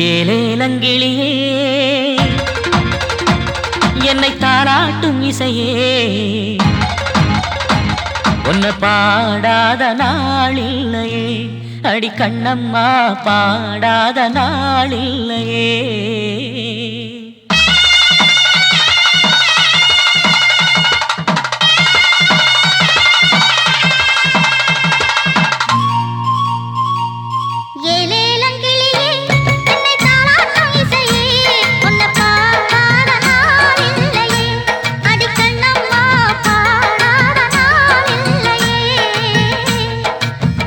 ஏலேலங்கிளியே என்னை தாராட்டும் இசையே உன்னை பாடாத நாளில்லையே அடி கண்ணம்மா பாடாத நாளில்லையே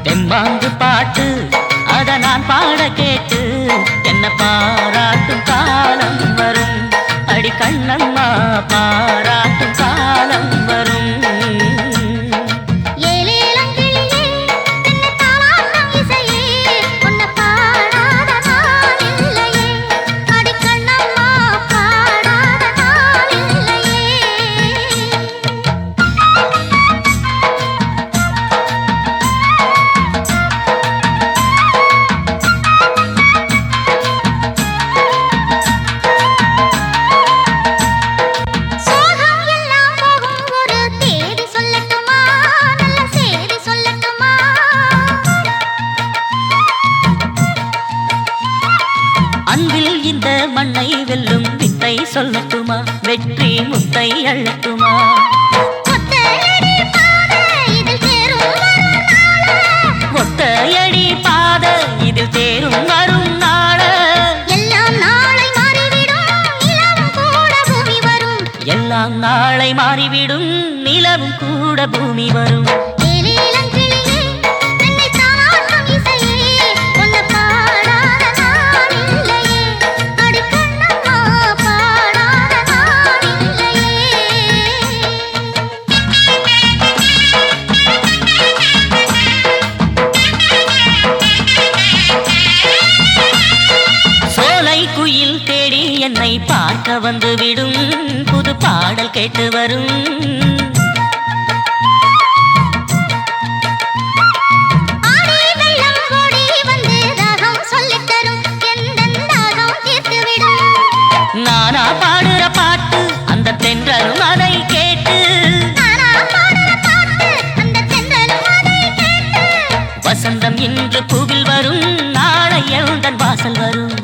தெம்மாங்கு பாட்டு அத நான் பாட கேட்டு என்ன பாராட்டும் காலம் வரும் அடி கண்ணம்மா பாராட்டும் காலம் வரும் அன்பில் இந்த மண்ணை வெல்லும் வித்தை சொல்லட்டுமா வெற்றி முத்தை அள்ளட்டுமா ஒத்தையடி பாத இதில் தேரும் வரும் நாள எல்லாம் நாளை மாறிவிடும் நிலவும் கூட பூமி வரும் குயில் தேடி என்னை பார்க்க வந்து விடும் புது பாடல் கேட்டு வரும் நானா பாடுற பாட்டு அந்த தென்றலும் அதை கேட்டு வசந்தம் இன்று பூவில் வரும் நாளை எழுந்தன் வாசல் வரும்